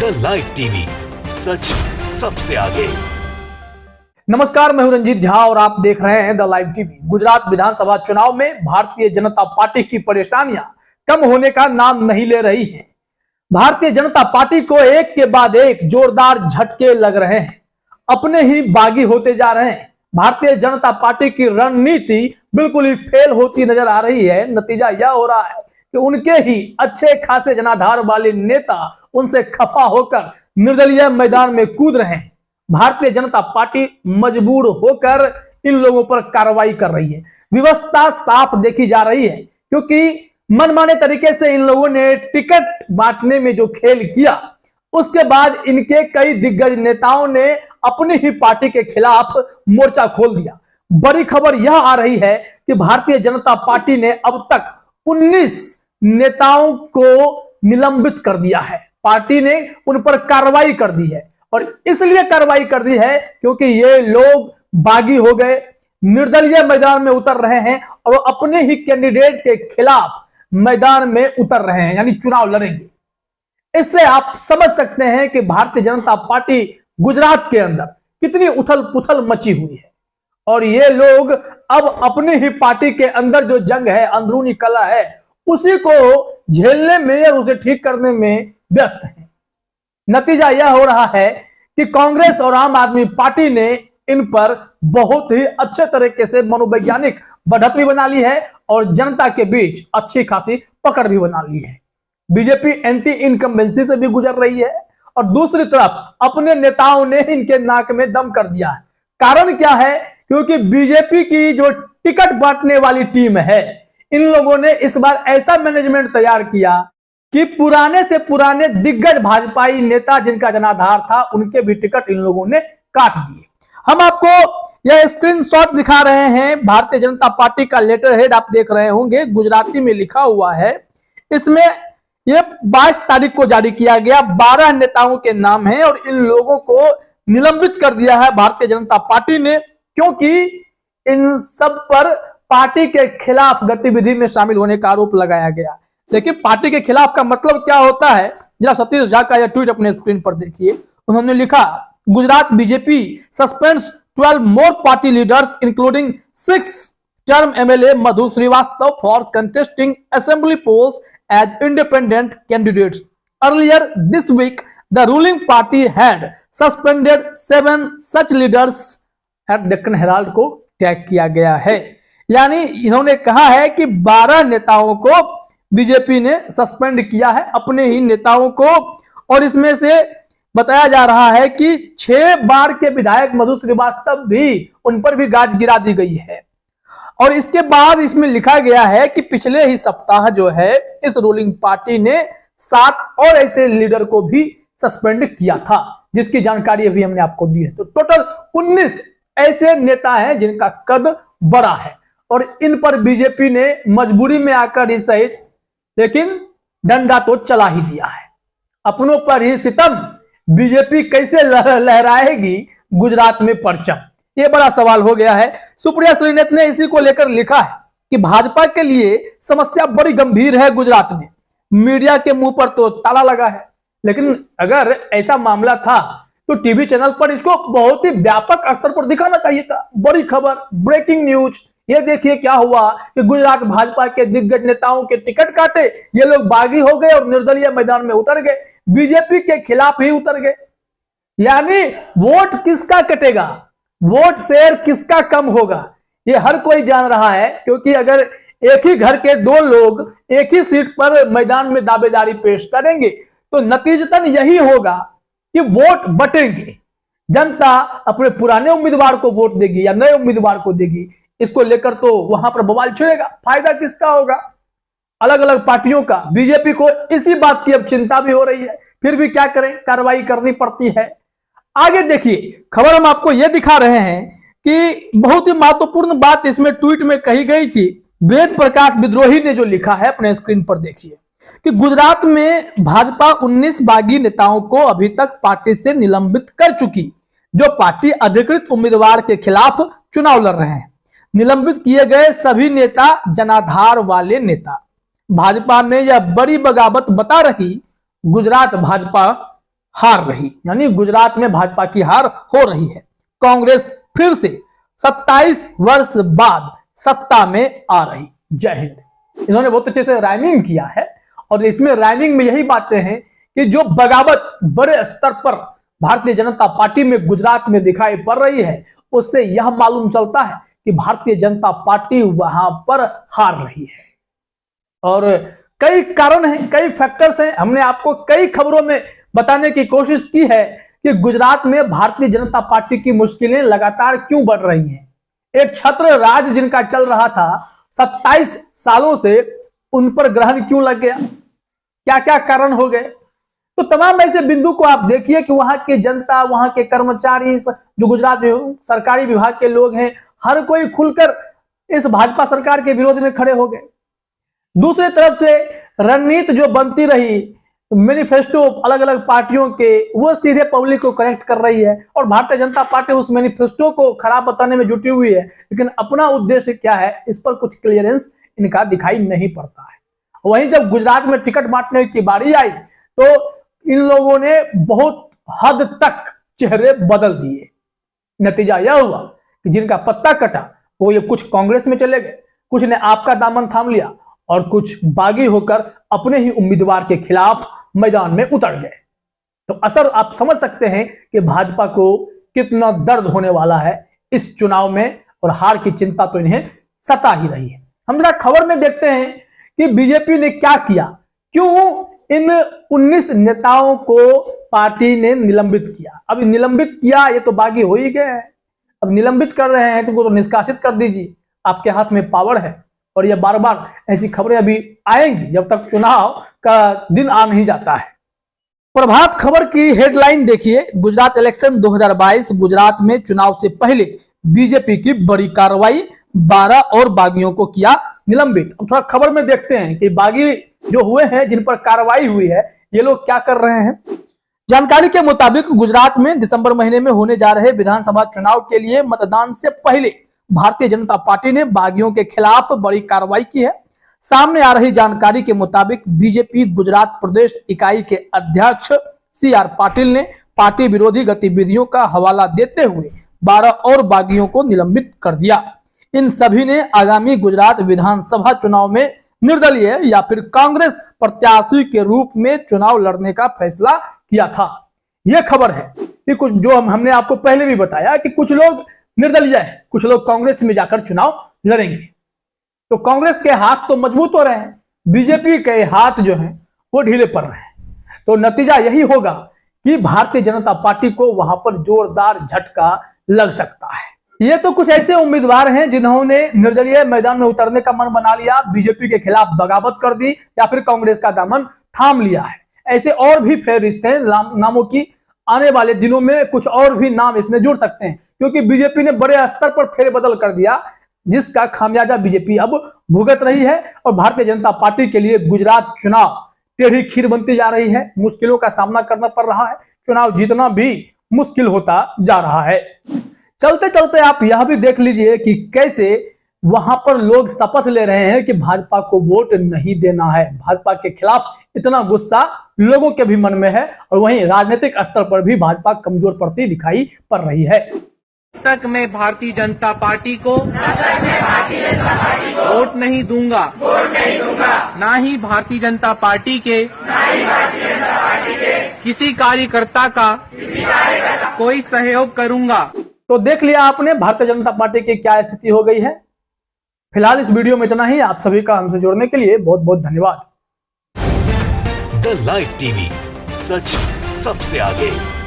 The live TV, सच सबसे आगे। नमस्कार, मैं हूं रंजीत झा और आप देख रहे हैं द लाइव टीवी। गुजरात विधानसभा चुनाव में भारतीय जनता पार्टी की परेशानियां कम होने का नाम नहीं ले रही हैं। भारतीय जनता पार्टी को एक के बाद एक जोरदार झटके लग रहे हैं, अपने ही बागी होते जा रहे हैं। भारतीय जनता पार्टी की रणनीति बिल्कुल ही फेल होती नजर आ रही है। नतीजा यह हो रहा है कि उनके ही अच्छे खासे जनाधार वाले नेता उनसे खफा होकर निर्दलीय मैदान में कूद रहे हैं। भारतीय जनता पार्टी मजबूर होकर इन लोगों पर कार्रवाई कर रही है। विवशता साफ देखी जा रही है, क्योंकि मनमाने तरीके से इन लोगों ने टिकट बांटने में जो खेल किया, उसके बाद इनके कई दिग्गज नेताओं ने अपनी ही पार्टी के खिलाफ मोर्चा खोल दिया। बड़ी खबर यह आ रही है कि भारतीय जनता पार्टी ने अब तक 19 नेताओं को निलंबित कर दिया है। पार्टी ने उन पर कार्रवाई कर दी है, और इसलिए कार्रवाई कर दी है क्योंकि ये लोग बागी हो गए, निर्दलीय मैदान में उतर रहे हैं और अपने ही कैंडिडेट के खिलाफ मैदान में उतर रहे हैं, यानी चुनाव लड़ेंगे। इससे आप समझ सकते हैं कि भारतीय जनता पार्टी गुजरात के अंदर कितनी उथल पुथल मची हुई है। और ये लोग अब अपनी ही पार्टी के अंदर जो जंग है, अंदरूनी कलह है, उसी को झेलने में और उसे ठीक करने में व्यस्त है। नतीजा यह हो रहा है कि कांग्रेस और आम आदमी पार्टी ने इन पर बहुत ही अच्छे तरीके से मनोवैज्ञानिक बढ़त भी बना ली है और जनता के बीच अच्छी खासी पकड़ भी बना ली है। बीजेपी एंटी इनकम्बेंसी से भी गुजर रही है और दूसरी तरफ अपने नेताओं ने इनके नाक में दम कर दिया है। कारण क्या है? क्योंकि बीजेपी की जो टिकट बांटने वाली टीम है, इन लोगों ने इस बार ऐसा मैनेजमेंट तैयार किया कि पुराने से पुराने दिग्गज भाजपाई नेता जिनका जनाधार था, उनके भी टिकट इन लोगों ने काट दिए। हम आपको यह स्क्रीनशॉट दिखा रहे हैं। भारतीय जनता पार्टी का लेटर हेड आप देख रहे होंगे, गुजराती में लिखा हुआ है। इसमें यह 22 तारीख को जारी किया गया। 12 नेताओं के नाम है और इन लोगों को निलंबित कर दिया है भारतीय जनता पार्टी ने, क्योंकि इन सब पर पार्टी के खिलाफ गतिविधि में शामिल होने का आरोप लगाया गया। लेकिन पार्टी के खिलाफ का मतलब क्या होता है, जरा सतीश झा का यह ट्वीट अपने स्क्रीन पर देखिए। उन्होंने लिखा, Gujarat BJP suspends 12 more party leaders including 6 term MLA Madhu Srivastava for contesting assembly polls as independent candidates. Earlier this week the ruling party had suspended 7 such leaders at Deccan Herald को टैग किया गया है। यानी इन्होंने कहा है कि 12 नेताओं को बीजेपी ने सस्पेंड किया है, अपने ही नेताओं को, और इसमें से बताया जा रहा है कि 6 बार के विधायक मधु श्रीवास्तव भी, उन पर भी गाज गिरा दी गई है। और इसके बाद इसमें लिखा गया है कि पिछले ही सप्ताह जो है इस रूलिंग पार्टी ने 7 और ऐसे लीडर को भी सस्पेंड किया था, जिसकी जानकारी अभी हमने आपको दी है। तो टोटल 19 ऐसे नेता हैं जिनका कद बड़ा है और इन पर बीजेपी ने मजबूरी में आकर ही सही, लेकिन डंडा तो चला ही दिया है। अपनों पर ही सितम, बीजेपी कैसे लहराएगी गुजरात में परचम, ये बड़ा सवाल हो गया है। सुप्रिया श्रीनेत ने इसी को लेकर लिखा है कि भाजपा के लिए समस्या बड़ी गंभीर है गुजरात में। मीडिया के मुंह पर तो ताला लगा है, लेकिन अगर ऐसा मामला था तो टीवी चैनल पर इसको बहुत ही व्यापक स्तर पर दिखाना चाहिए था। बड़ी खबर, ब्रेकिंग न्यूज, ये देखिए क्या हुआ कि गुजरात भाजपा के दिग्गज नेताओं के टिकट काटे, ये लोग बागी हो गए और निर्दलीय मैदान में उतर गए, बीजेपी के खिलाफ ही उतर गए। यानी वोट किसका कटेगा, वोट शेयर किसका कम होगा, ये हर कोई जान रहा है। क्योंकि अगर एक ही घर के 2 लोग एक ही सीट पर मैदान में दावेदारी पेश करेंगे तो नतीजतन यही होगा कि वोट बटेंगे। जनता अपने पुराने उम्मीदवार को वोट देगी या नए उम्मीदवार को देगी, इसको लेकर तो वहां पर बवाल छिड़ेगा। फायदा किसका होगा? अलग अलग पार्टियों का। बीजेपी को इसी बात की अब चिंता भी हो रही है, फिर भी क्या करें, कार्रवाई करनी पड़ती है। आगे देखिए, खबर हम आपको यह दिखा रहे हैं कि बहुत ही महत्वपूर्ण बात इसमें ट्वीट में कही गई थी। वेद प्रकाश विद्रोही ने जो लिखा है अपने स्क्रीन पर देखिए कि गुजरात में भाजपा 19 बागी नेताओं को अभी तक पार्टी से निलंबित कर चुकी, जो पार्टी अधिकृत उम्मीदवार के खिलाफ चुनाव लड़ रहे हैं। निलंबित किए गए सभी नेता जनाधार वाले नेता। भाजपा में यह बड़ी बगावत बता रही गुजरात भाजपा हार रही, यानी गुजरात में भाजपा की हार हो रही है। कांग्रेस फिर से 27 वर्ष बाद सत्ता में आ रही। जय हिंद। इन्होंने बहुत अच्छे से राइमिंग किया है और इसमें राइमिंग में यही बातें हैं कि जो बगावत बड़े स्तर पर भारतीय जनता पार्टी में गुजरात में दिखाई पड़ रही है, उससे यह मालूम चलता है कि भारतीय जनता पार्टी वहां पर हार रही है। और कई कारण हैं, कई फैक्टर्स हैं। हमने आपको कई खबरों में बताने की कोशिश की है कि गुजरात में भारतीय जनता पार्टी की मुश्किलें लगातार क्यों बढ़ रही हैं। एक छत्र राज जिनका चल रहा था 27 सालों से, उन पर ग्रहण क्यों लग गया, क्या क्या कारण हो गए। तो तमाम ऐसे बिंदु को आप देखिए कि वहां की जनता, वहां के कर्मचारी, जो गुजरात में सरकारी विभाग के लोग हैं, हर कोई खुलकर इस भाजपा सरकार के विरोध में खड़े हो गए। दूसरी तरफ से रणनीति जो बनती रही, मैनिफेस्टो अलग अलग पार्टियों के, वो सीधे पब्लिक को कनेक्ट कर रही है और भारतीय जनता पार्टी उस मैनिफेस्टो को खराब बताने में जुटी हुई है, लेकिन अपना उद्देश्य क्या है इस पर कुछ क्लियरेंस इनका दिखाई नहीं पड़ता है। वहीं जब गुजरात में टिकट बांटने की बारी आई तो इन लोगों ने बहुत हद तक चेहरे बदल दिए। नतीजा यह हुआ कि जिनका पत्ता कटा वो ये कुछ कांग्रेस में चले गए, कुछ ने आपका दामन थाम लिया और कुछ बागी होकर अपने ही उम्मीदवार के खिलाफ मैदान में उतर गए। तो असर आप समझ सकते हैं कि भाजपा को कितना दर्द होने वाला है इस चुनाव में, और हार की चिंता तो इन्हें सता ही रही है। हम जरा खबर में देखते हैं कि बीजेपी ने क्या किया, क्यों इन 19 नेताओं को पार्टी ने निलंबित किया। अब निलंबित किया ये तो बागी हो ही गए हैं, अब निलंबित कर रहे हैं तो निष्कासित कर दीजिए, आपके हाथ में पावर है। और ये बार बार ऐसी खबरें अभी आएंगी जब तक चुनाव का दिन आ नहीं जाता है। प्रभात खबर की हेडलाइन देखिए, गुजरात इलेक्शन 2022, गुजरात में चुनाव से पहले बीजेपी की बड़ी कार्रवाई, 12 और बागियों को किया निलंबित। अब थोड़ा खबर में देखते हैं कि बागी जो हुए हैं, जिन पर कार्रवाई हुई है, ये लोग क्या कर रहे हैं। जानकारी के मुताबिक गुजरात में दिसंबर महीने में होने जा रहे विधानसभा चुनाव के लिए मतदान से पहले भारतीय जनता पार्टी ने बागियों के खिलाफ बड़ी कार्रवाई की है। सामने आ रही जानकारी के मुताबिक बीजेपी गुजरात प्रदेश इकाई के अध्यक्ष CR पाटिल ने पार्टी विरोधी गतिविधियों का हवाला देते हुए 12 और बागियों को निलंबित कर दिया। इन सभी ने आगामी गुजरात विधानसभा चुनाव में निर्दलीय या फिर कांग्रेस प्रत्याशी के रूप में चुनाव लड़ने का फैसला किया था। यह खबर है कि कुछ जो हमने आपको पहले भी बताया कि कुछ लोग निर्दलीय है, कुछ लोग कांग्रेस में जाकर चुनाव लड़ेंगे। तो कांग्रेस के हाथ तो मजबूत हो रहे हैं, बीजेपी के हाथ जो हैं वो ढीले पड़ रहे हैं। तो नतीजा यही होगा कि भारतीय जनता पार्टी को वहां पर जोरदार झटका लग सकता है। ये तो कुछ ऐसे उम्मीदवार हैं जिन्होंने निर्दलीय मैदान में उतरने का मन बना लिया, बीजेपी के खिलाफ बगावत कर दी या फिर कांग्रेस का दामन थाम लिया है। ऐसे और भी फेहरिस्त हैं नामों की, आने वाले दिनों में कुछ और भी नाम इसमें जुड़ सकते हैं, क्योंकि बीजेपी ने बड़े स्तर पर फेरबदल कर दिया, जिसका खामियाजा बीजेपी अब भुगत रही है। और भारतीय जनता पार्टी के लिए गुजरात चुनाव टेढ़ी खीर बनती जा रही है, मुश्किलों का सामना करना पड़ रहा है, चुनाव जीतना भी मुश्किल होता जा रहा है। चलते चलते आप यह भी देख लीजिए कि कैसे वहां पर लोग शपथ ले रहे हैं कि भाजपा को वोट नहीं देना है। भाजपा के खिलाफ इतना गुस्सा लोगों के भी मन में है और वहीं राजनीतिक स्तर पर भी भाजपा कमजोर पड़ती दिखाई पड़ रही है। तक मैं भारतीय जनता पार्टी को वोट नहीं दूंगा, ना ही भारतीय जनता पार्टी के किसी कार्यकर्ता का कोई सहयोग करूंगा। तो देख लिया आपने भारतीय जनता पार्टी की क्या स्थिति हो गई है। फिलहाल इस वीडियो में इतना ही। आप सभी का हमसे जुड़ने के लिए बहुत बहुत धन्यवाद। द लाइव टीवी, सच सबसे आगे।